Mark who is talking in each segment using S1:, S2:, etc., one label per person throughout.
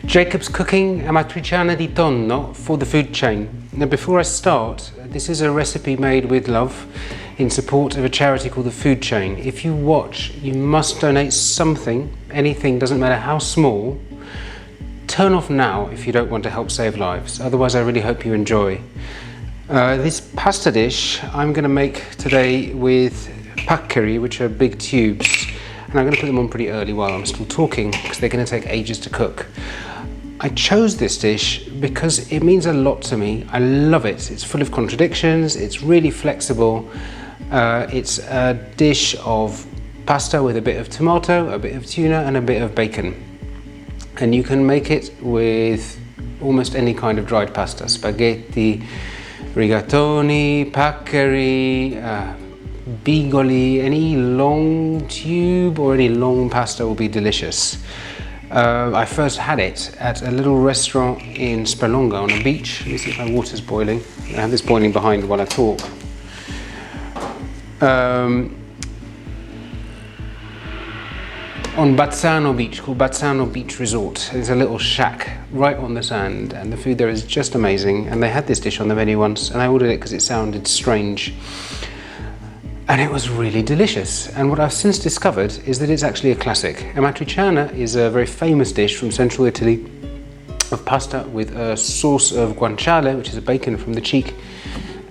S1: Jacob's cooking Amatriciana di Tonno for the food chain. Now before I start, this is a recipe made with love in support of a charity called the Food Chain. If you watch, you must donate something, anything, doesn't matter how small. Turn off now if you don't want to help save lives, otherwise I really hope you enjoy. This pasta dish I'm going to make today with paccheri, which are big tubes, and I'm going to put them on pretty early while I'm still talking because they're going to take ages to cook. I chose this dish because it means a lot to me. I love it. It's full of contradictions, it's really flexible. It's a dish of pasta with a bit of tomato, a bit of tuna and a bit of bacon. And you can make it with almost any kind of dried pasta. Spaghetti, rigatoni, paccheri, bigoli, any long tube or any long pasta will be delicious. I first had it at a little restaurant in Spelonga on a beach. Let me see if my water's boiling. I have this boiling behind while I talk. On Bazzano Beach, called Bazzano Beach Resort. There's a little shack right on the sand and the food there is just amazing, and they had this dish on the menu once and I ordered it because it sounded strange. And it was really delicious, and what I've since discovered is that it's actually a classic. Amatriciana is a very famous dish from central Italy of pasta with a sauce of guanciale, which is a bacon from the cheek,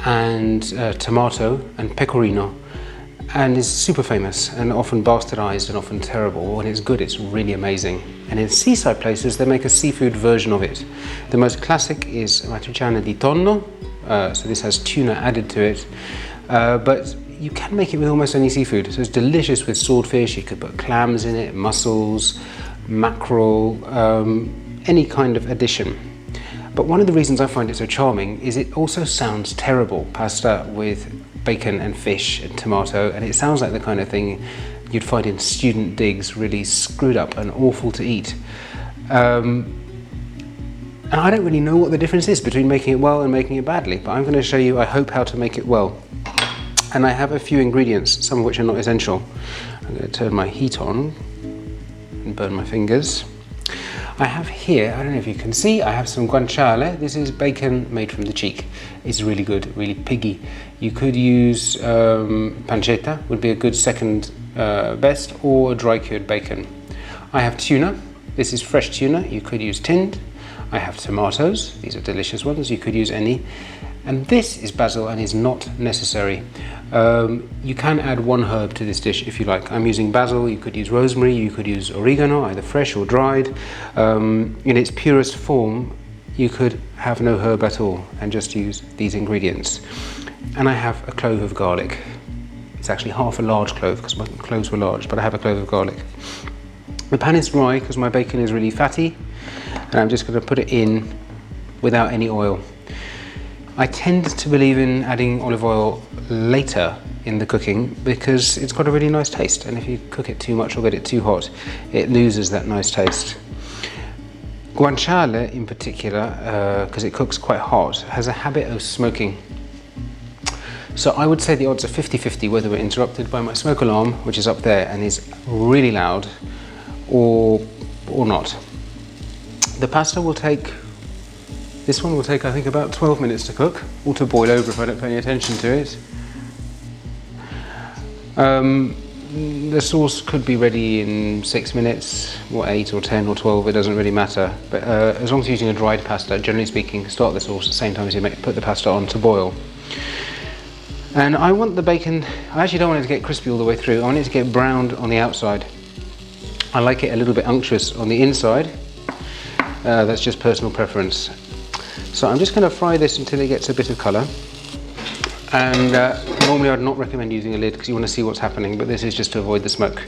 S1: and tomato and pecorino, and is super famous and often bastardized and often terrible. When it's good, it's really amazing. And in seaside places, they make a seafood version of it. The most classic is Amatriciana di Tonno, so this has tuna added to it, but you can make it with almost any seafood. So it's delicious with swordfish. You could put clams in it, mussels, mackerel, any kind of addition. But one of the reasons I find it so charming is it also sounds terrible, pasta with bacon and fish and tomato, and it sounds like the kind of thing you'd find in student digs, really screwed up and awful to eat. And I don't really know what the difference is between making it well and making it badly, but I'm going to show you, I hope, how to make it well. And I have a few ingredients, some of which are not essential. I'm going to turn my heat on and burn my fingers. I have here, I don't know if you can see, I have some guanciale. This is bacon made from the cheek. It's really good, really piggy. You could use pancetta, would be a good second best, or dry cured bacon. I have tuna. This is fresh tuna. You could use tinned. I have tomatoes. These are delicious ones. You could use any. And this is basil and is not necessary. You can add one herb to this dish if you like. I'm using basil. You could use rosemary, you could use oregano, either fresh or dried. In its purest form, you could have no herb at all and just use these ingredients. And I have a clove of garlic. It's actually half a large clove because my cloves were large, but I have a clove of garlic. The pan is dry because my bacon is really fatty, and I'm just going to put it in without any oil. I tend to believe in adding olive oil later in the cooking because it's got a really nice taste, and if you cook it too much or get it too hot, it loses that nice taste. Guanciale in particular, because it cooks quite hot, has a habit of smoking. So I would say the odds are 50-50 whether we're interrupted by my smoke alarm, which is up there and is really loud, or not. The pasta will take, this one will take I think about 12 minutes to cook, or to boil over if I don't pay any attention to it. The sauce could be ready in 6 minutes, or 8 or 10 or 12, it doesn't really matter. But as long as you're using a dried pasta, generally speaking, start the sauce at the same time as you put the pasta on to boil. And I want the bacon, I actually don't want it to get crispy all the way through, I want it to get browned on the outside. I like it a little bit unctuous on the inside, that's just personal preference. So I'm just going to fry this until it gets a bit of colour. And normally I'd not recommend using a lid because you want to see what's happening, but this is just to avoid the smoke.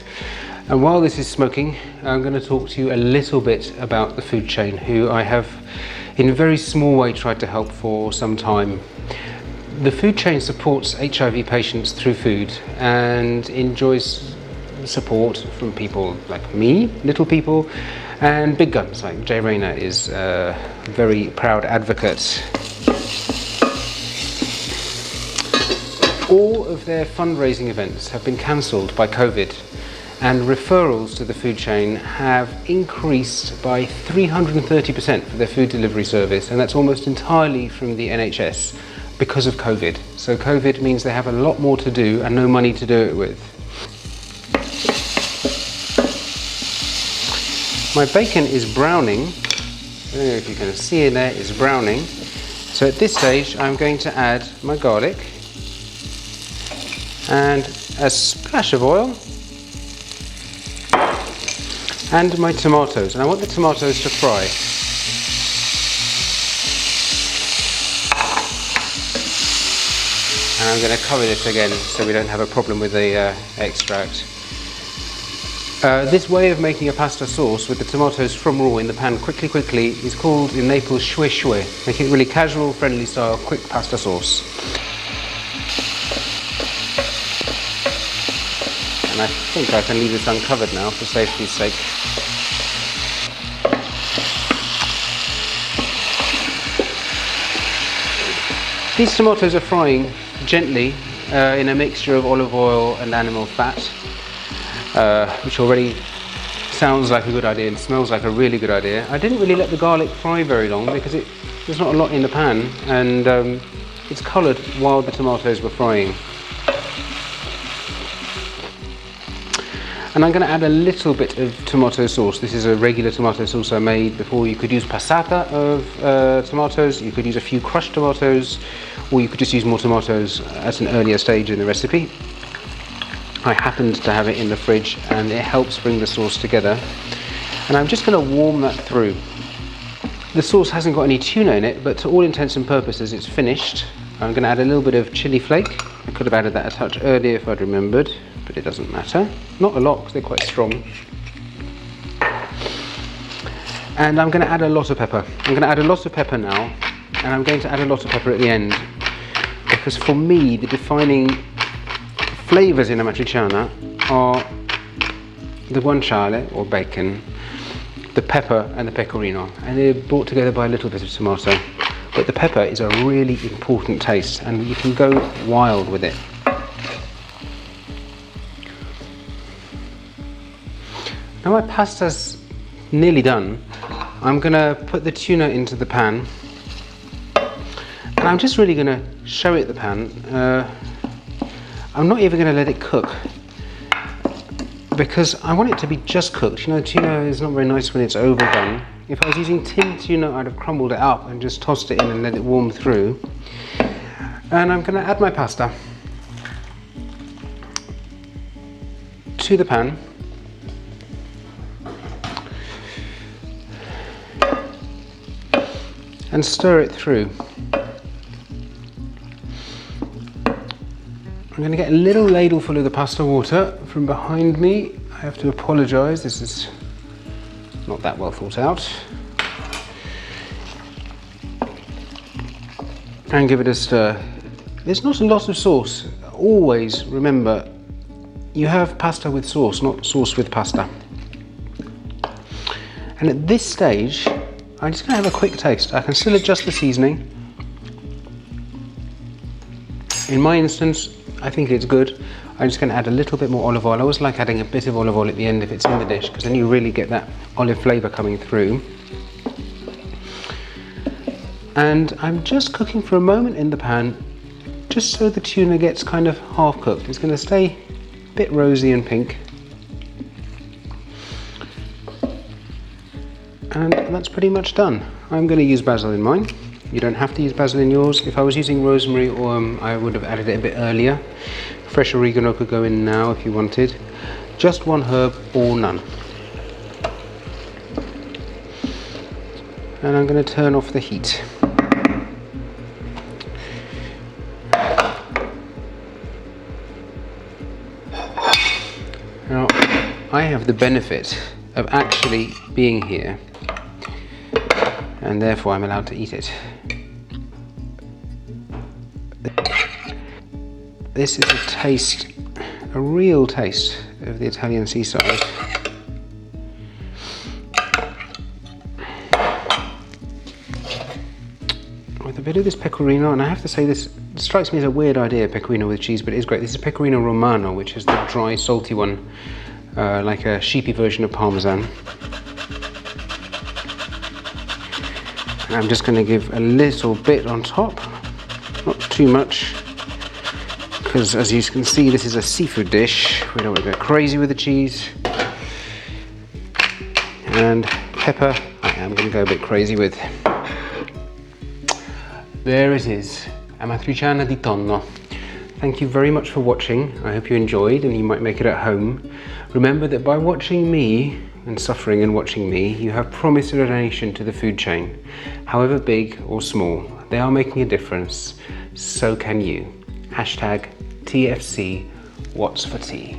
S1: And while this is smoking, I'm going to talk to you a little bit about the food chain, who I have in a very small way tried to help for some time. The food chain supports HIV patients through food and enjoys support from people like me, little people, and big guns like Jay Rayner is a very proud advocate. All of their fundraising events have been cancelled by COVID, and referrals to the food chain have increased by 330% for their food delivery service, and that's almost entirely from the NHS because of COVID. So COVID means they have a lot more to do and no money to do it with. My bacon is browning. I don't know if you can see it there, it's browning. So at this stage I'm going to add my garlic and a splash of oil and my tomatoes, and I want the tomatoes to fry. And I'm going to cover this again so we don't have a problem with the extract. This way of making a pasta sauce with the tomatoes from raw in the pan quickly is called in Naples shue shue, making it really casual, friendly style, quick pasta sauce. And I think I can leave this uncovered now for safety's sake. These tomatoes are frying gently in a mixture of olive oil and animal fat, which already sounds like a good idea and smells like a really good idea. I didn't really let the garlic fry very long because there's not a lot in the pan, and it's coloured while the tomatoes were frying. And I'm going to add a little bit of tomato sauce. This is a regular tomato sauce I made before. You could use passata of tomatoes, you could use a few crushed tomatoes, or you could just use more tomatoes at an earlier stage in the recipe. I happened to have it in the fridge and it helps bring the sauce together. And I'm just going to warm that through. The sauce hasn't got any tuna in it, but to all intents and purposes it's finished. I'm going to add a little bit of chili flake. I could have added that a touch earlier if I'd remembered, but it doesn't matter. Not a lot because they're quite strong. And I'm going to add a lot of pepper. I'm going to add a lot of pepper now, and I'm going to add a lot of pepper at the end, because for me the defining flavours in Amatriciana are the guanciale or bacon, the pepper and the pecorino, and they're brought together by a little bit of tomato. But the pepper is a really important taste and you can go wild with it. Now my pasta's nearly done. I'm going to put the tuna into the pan, and I'm just really going to show it the pan. I'm not even going to let it cook because I want it to be just cooked. You know, tuna is not very nice when it's overdone. If I was using tinned tuna, I'd have crumbled it up and just tossed it in and let it warm through. And I'm going to add my pasta to the pan. And stir it through. I'm going to get a little ladle full of the pasta water from behind me. I have to apologise, this is not that well thought out. And give it a stir. There's not a lot of sauce. Always remember, you have pasta with sauce, not sauce with pasta. And at this stage, I'm just going to have a quick taste. I can still adjust the seasoning. In my instance, I think it's good. I'm just going to add a little bit more olive oil. I always like adding a bit of olive oil at the end if it's in the dish, because then you really get that olive flavour coming through. And I'm just cooking for a moment in the pan, just so the tuna gets kind of half cooked. It's going to stay a bit rosy and pink. And that's pretty much done. I'm going to use basil in mine. You don't have to use basil in yours. If I was using rosemary, I would have added it a bit earlier. Fresh oregano could go in now if you wanted. Just one herb or none. And I'm going to turn off the heat. Now, I have the benefit of actually being here, and therefore I'm allowed to eat it. This is a taste, a real taste of the Italian seaside. With a bit of this pecorino, and I have to say this strikes me as a weird idea, pecorino with cheese, but it is great. This is pecorino romano, which is the dry, salty one, like a sheepy version of Parmesan. And I'm just going to give a little bit on top, not too much, because as you can see, this is a seafood dish. We don't want to go crazy with the cheese. And pepper, I am going to go a bit crazy with. There it is, Amatriciana di Tonno. Thank you very much for watching. I hope you enjoyed and you might make it at home. Remember that by watching me and suffering and watching me, you have promised a donation to the food chain. However big or small, they are making a difference. So can you. #TFC What's for Tea.